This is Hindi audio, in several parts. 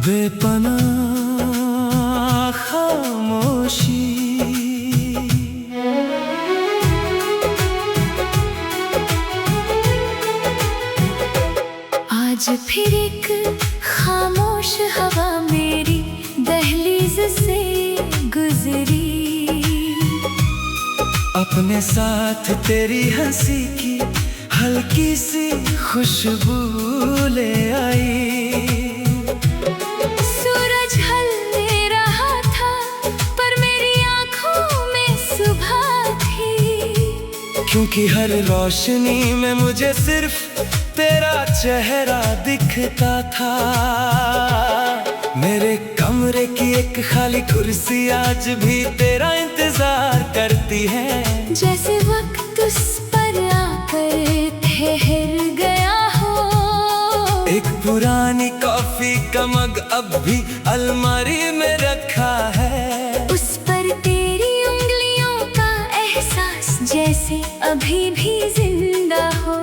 बेपनाह खामोशी। आज फिर एक खामोश हवा मेरी दहलीज से गुजरी। अपने साथ तेरी हंसी की हल्की सी खुशबू ले आई। सूरज ढलने रहा था पर मेरी आंखों में सुबह थी। क्योंकि हर रोशनी में मुझे सिर्फ तेरा चेहरा दिखता था। मेरे कमरे की एक खाली कुर्सी आज भी तेरा इंतजार करती है। जैसे वक्त उस पर आकर ठहर गया हो। एक पुरानी कॉफी का मग अब भी अलमारी में रखा है। उस पर तेरी उंगलियों का एहसास जैसे अभी भी जिंदा हो।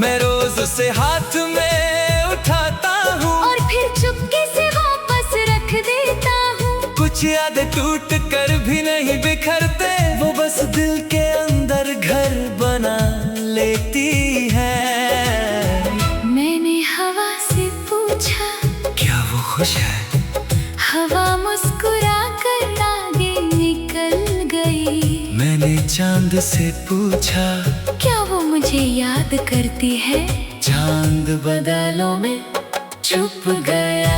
मैं रोज उसे हाथ में उठाता हूँ और फिर चुपके से वापस रख देता हूँ। कुछ यादें टूट कर भी नहीं बिखरते, वो बस दिल के अंदर घर बना लेती है। मैंने हवा से पूछा क्या वो खुश है? हवा मुस्कुरा कर आगे निकल गई। मैंने चांद से पूछा क्या वो मुझे याद करती है? चांद बादलों में छुप गया।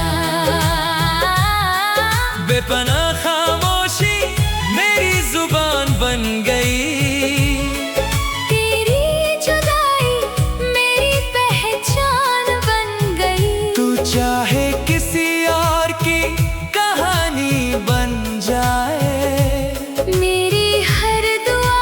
बेपनाह खामोशी मेरी जुबान बन गई। तेरी जुदाई मेरी पहचान बन गई। तू चाहे किसी और की कहानी बन जाए, मेरी हर दुआ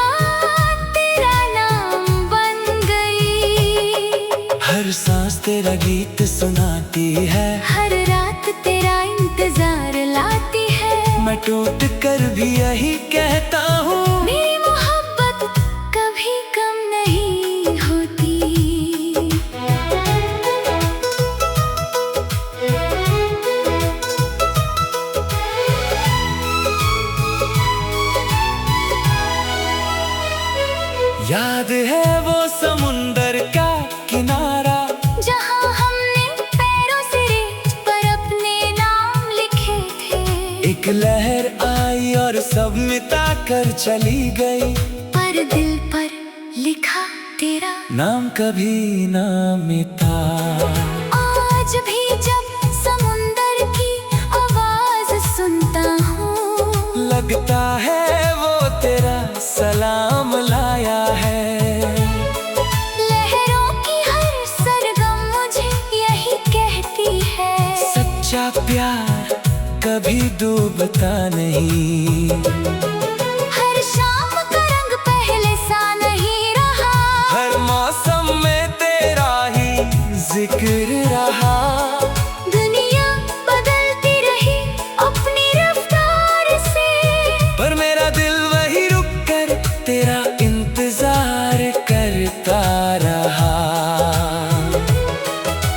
तेरा नाम बन गई। हर सांस तेरा गीत सुनाती है। हर रात तेरा इंतजार लाती है। मैं टूट कर भी यही कहता हूँ, मेरी मोहब्बत कभी कम नहीं होती। याद है वो समुंदर का किनारा जहाँ हमने पैरों से रेत पर अपने नाम लिखे थे। एक लहर आई और सब मिटा कर चली गई। पर दिल पर लिखा तेरा नाम कभी ना मिटा। आज भी जब समुंदर की आवाज सुनता हूँ, लगता है वो तेरा सलाम लाया है। लहरों की हर सरगम मुझे यही कहती है। सच्चा प्यार कभी डूबता नहीं। हर शाम का रंग पहले सा नहीं रहा। हर मौसम में तेरा ही जिक्र रहा। दुनिया बदलती रही अपनी रफ्तार से, पर मेरा दिल वही रुक कर तेरा इंतजार करता रहा।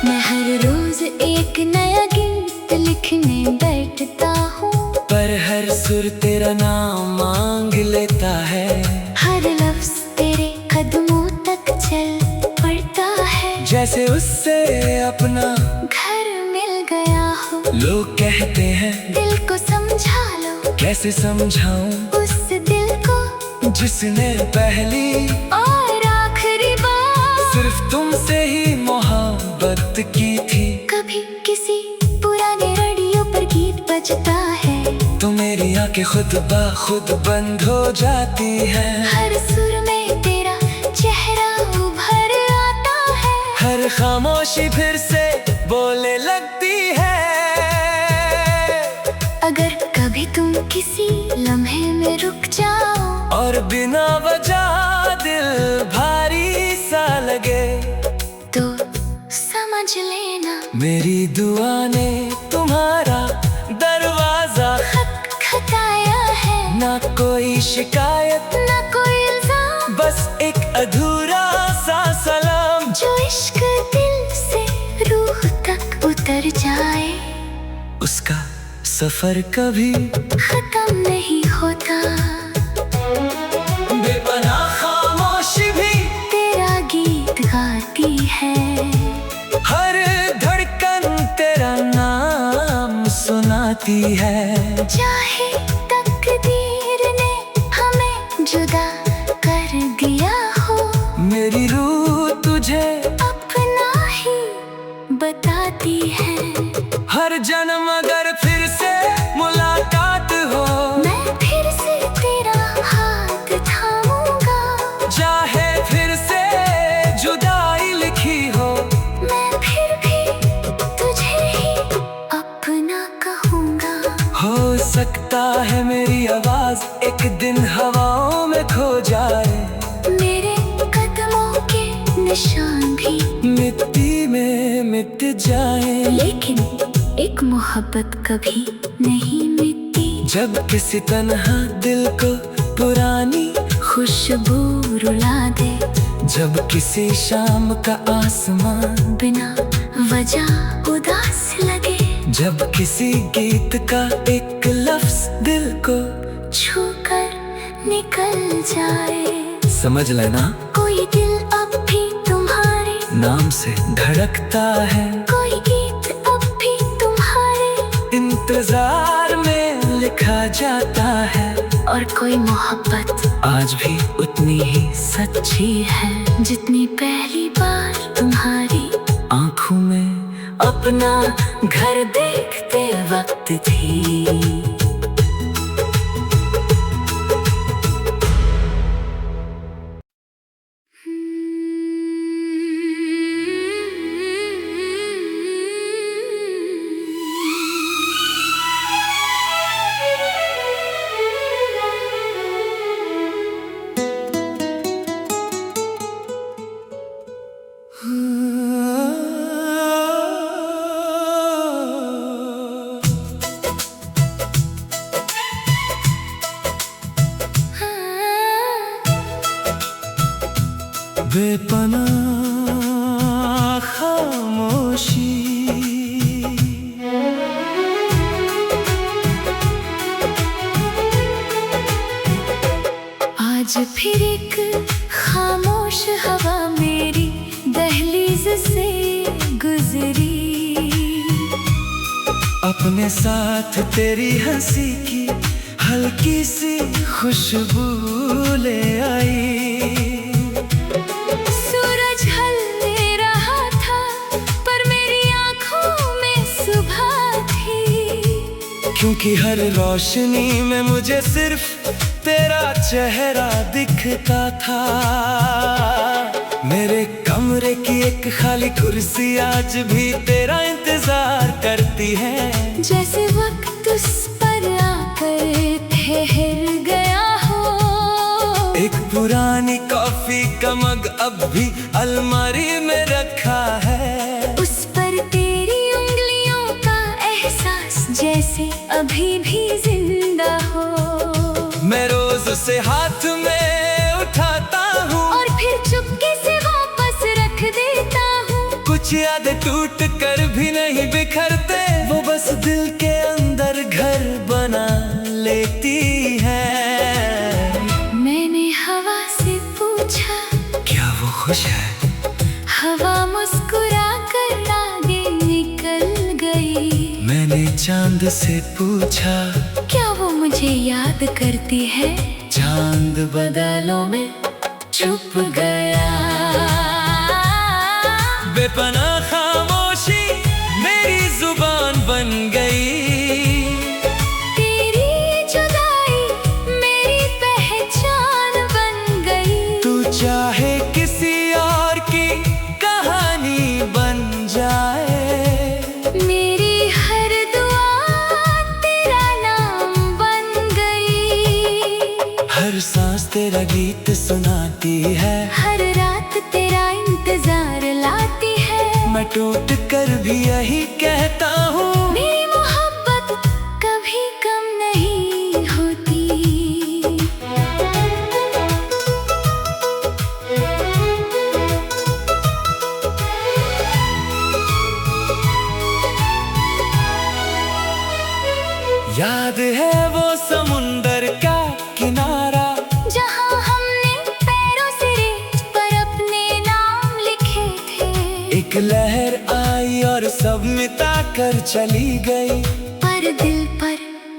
मैं हर रोज एक नया गीत लिखने बैठता हूँ। पर हर सुर तेरा नाम मांग लेता है। हर लफ्ज तेरे कदमों तक चल पड़ता है। जैसे उससे अपना घर मिल गया हो। लोग कहते हैं दिल को समझा लो। कैसे समझाऊं उस दिल को जिसने पहली और आखिरी बार सिर्फ तुमसे ही मोहब्बत की थी। कभी किसी पुराने रेडियो पर गीत बजता है तो मेरी आंखें खुद ब खुद बंद हो जाती है। हर सुर में तेरा चेहरा उभर आता है। हर खामोशी फिर से बोलने लगती है। अगर कभी तुम किसी लम्हे में रुक जाओ और बिना वजह दिल भारी सा लगे तो समझ लेना मेरी दुआ ने तुम्हारा दरवाजा खटखटाया है। ना कोई शिकायत ना कोई इल्जाम, बस एक अधूरा सा सलाम। जो इश्क दिल से रूह तक उतर जाए। उसका सफर कभी खत्म नहीं होता। बेपनाह खामोशी भी तेरा गीत गाती है, हर धड़कन तेरा नाम सुनाती है। चाहे तकदीर ने हमें जुदा कर दिया हो, मेरी रूह तुझे अपना ही बताती है। हर जन्म अगर फिर से मुलाकात हो, मैं फिर से तेरा हाथ थामूंगा। चाहे फिर से जुदाई लिखी हो, मैं फिर भी तुझे ही अपना कहूँगा। हो सकता है मेरी आवाज एक दिन हवाओं में खो जाए, मेरे कदमों के निशान भी मिट्टी में मिट जाए। लेकिन एक मोहब्बत कभी नहीं मिटती। जब किसी तन्हा दिल को पुरानी खुशबू रुला दे, जब किसी शाम का आसमान बिना वजह उदास लगे, जब किसी गीत का एक लफ्ज दिल को छू कर निकल जाए। समझ लेना कोई दिल अब भी तुम्हारे नाम से धड़कता है, कोई गीत अब भी तुम्हारे इंतजार में लिखा जाता है। और कोई मोहब्बत आज भी उतनी ही सच्ची है जितनी पहली बार तुम्हारी आंखों में अपना घर देखते वक्त थी। बेपनाह खामोशी, आज फिर एक खामोश हवा मेरी दहलीज से गुजरी। अपने साथ तेरी हंसी की हल्की सी खुशबू ले आई। सूरज ढलने रहा था पर मेरी आंखों में सुबह थी, क्योंकि हर रोशनी में मुझे सिर्फ तेरा चेहरा दिखता था। मेरे कमरे की एक खाली कुर्सी आज भी तेरा इंतजार करती है, जैसे वक्त उस पर आकर ठहर गया हो। एक पुरानी कॉफी का मग अब भी अलमारी में रखा है, उस पर तेरी उंगलियों का एहसास जैसे अभी भी जिंदा हो। मैं रोज उसे हाथ में उठाता हूँ और फिर चुपके से वापस रख देता हूँ। कुछ यादें टूट कर भी नहीं बिखरते, वो बस दिल के अंदर घर बना लेती है। मैंने हवा से पूछा, क्या वो खुश है? हवा मुस्कुरा कर आगे निकल गई। मैंने चांद से पूछा, क्या वो मुझे याद करती है? चांद बादलों में छुप गया। बेपनाह खामोशी मेरी जुबान बन गई, तेरी जुदाई मेरी पहचान बन गई। तू चाहे किसी और की कहानी बन जाए, मेरी हर दुआ तेरा नाम बन गई। हर सांस तेरा गीत सुनाती है, हर रात तेरा इंतजार लाती है। मैं टूट कर भी यही कहता हूँ, मेरी मोहब्बत कभी कम नहीं होती। याद है वो समुंदर का किनारा, जहाँ हमने पैरों से रेत पर अपने नाम लिखे थे। एक लहर आई और सब मिटा कर चली गई, पर दिल पर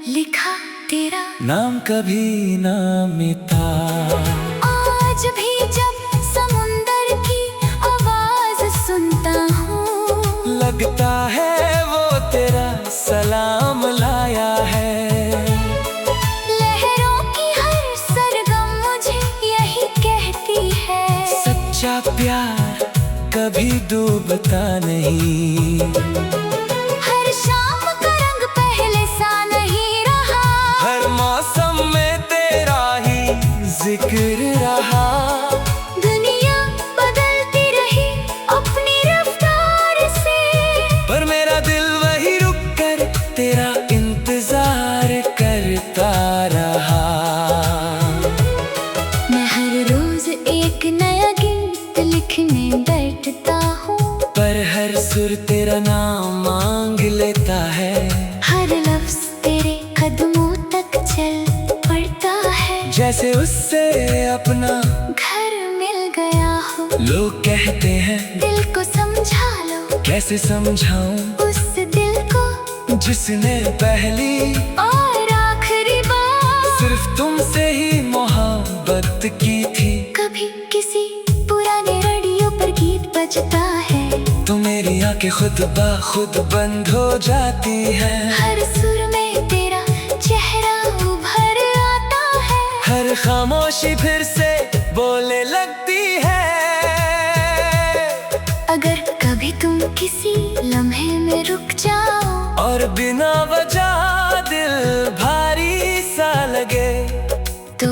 लिखा तेरा नाम कभी ना मिटा। आज भी जब समुंदर की आवाज सुनता हूँ, लगता है वो तेरा सलाम लाया है। लहरों की हर सरगम मुझे यही कहती है, सच्चा प्यार कभी डूबता नहीं। हर शाम का रंग पहले सा नहीं रहा, हर मौसम में तेरा ही जिक्र रहा। दुनिया बदलती रही अपनी रफ्तार से, पर मेरा दिल वही रुक कर तेरा इंतजार करता रहा। मैं हर रोज एक नया गीत लिखने बैठता हूँ, पर हर सुर तेरा नाम मांग लेता है। हर लफ्ज तेरे कदमों तक चल पड़ता है, जैसे उससे अपना घर मिल गया हो। लोग कहते हैं दिल को समझा लो, कैसे समझाऊं उस दिल को जिसने पहली और आखिरी बार सिर्फ तुमसे ही मोहब्बत की थी। कभी किसी पुराने रेडियो पर गीत बजता है, तो मेरी आंखें खुद ब खुद बंद हो जाती है। हर सुर में तेरा चेहरा उभर आता है, हर खामोशी फिर से बोलने लगती है। अगर कभी तुम किसी लम्हे में रुक जाओ, और बिना वजह दिल भारी सा लगे, तो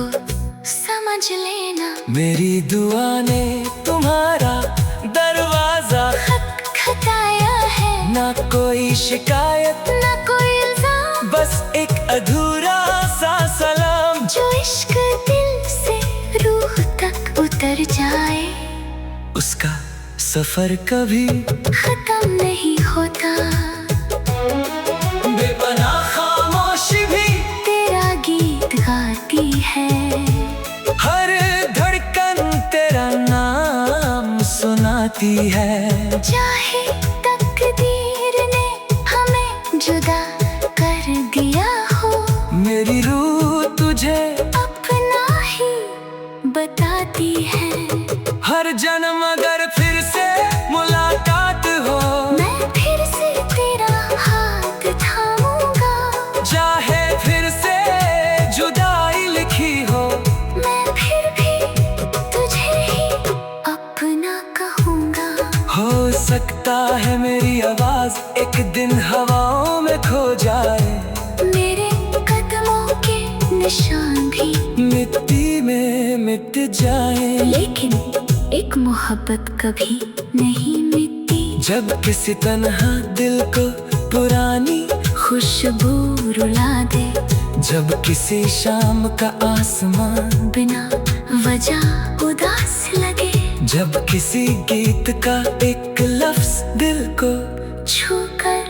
समझ लेना मेरी दुआ ने तुम्हारा दरवाजा खटखटाया है। ना कोई शिकायत, ना कोई इल्जाम, बस एक अधूरा सा सलाम, जो इश्क दिल से रूह तक उतर जाए, उसका सफर कभी खत्म नहीं होता। बेपनाह खामोशी भी तेरा गीत गाती है, हर धड़कन तेरा नाम सुनाती है। चाहे तकदीर ने हमें जुदा कर दिया हो, मेरी रूह तुझे अपना ही बताती है। हर जन्म अगर फिर से मुलाकात हो, मैं फिर से तेरा हाथ थामूंगा, चाहे फिर से जुदाई लिखी हो, मैं फिर भी तुझे ही अपना कहूँगा। हो सकता है मेरी आवाज एक दिन हवाओं में खो जाए, मेरे कदमों के निशान भी मिट्टी में मिट जाए। लेकिन एक मोहब्बत कभी नहीं मिटती, जब किसी तन्हा दिल को पुरानी खुशबू रुला दे, जब किसी शाम का आसमान बिना वजह उदास लगे, जब किसी गीत का एक लफ्ज दिल को छूकर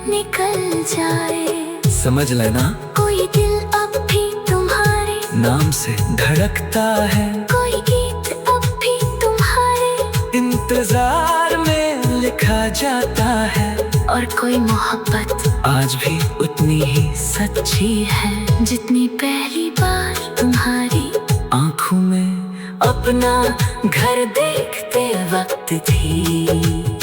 निकल जाए। समझ लेना कोई दिल अब भी तुम्हारे नाम से धड़कता है, कोई गीत अब भी तुम्हारे इंतजार में लिखा जाता है, और कोई मोहब्बत आज भी उतनी ही सच्ची है जितनी पहली बार तुम्हारी आंखों में अपना घर देखते वक्त थी।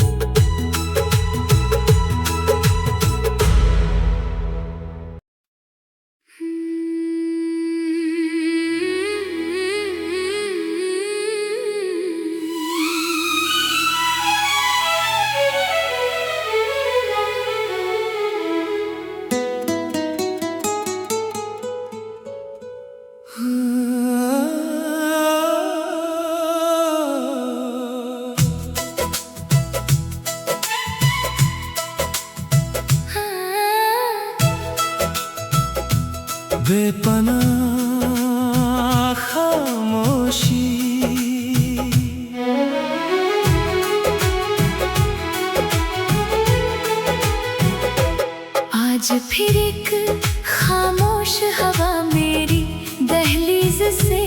बेपनाह खामोशी, आज फिर एक खामोश हवा मेरी दहलीज से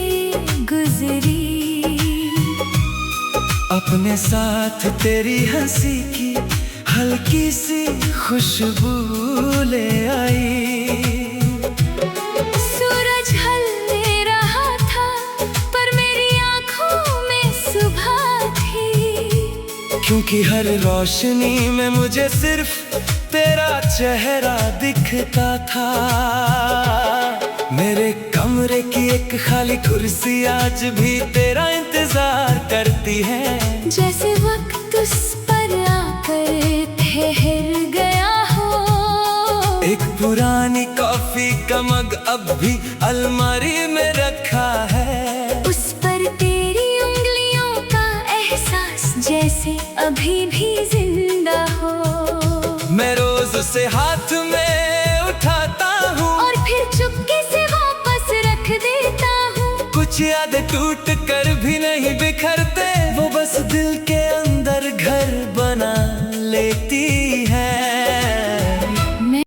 गुजरी। अपने साथ तेरी हंसी की हल्की सी खुशबू ले आई। सूरज ढलने रहा था पर मेरी आंखों में सुबह थी। क्योंकि हर रोशनी में मुझे सिर्फ तेरा चेहरा दिखता था। मेरे कमरे की एक खाली कुर्सी आज भी तेरा इंतजार करती है। जैसे वक्त उस पर आकर ठहर गया हो। एक पुरानी कॉफी का मग अब भी अलमारी में रखा है। उस पर तेरी उंगलियों का एहसास जैसे अभी भी जिंदा हो। मैं रोज उसे हाथ में उठाता हूँ और फिर चुपके से वापस रख देता हूँ। कुछ यादें टूट कर भी नहीं बिखरते, वो बस दिल के अंदर घर बना लेती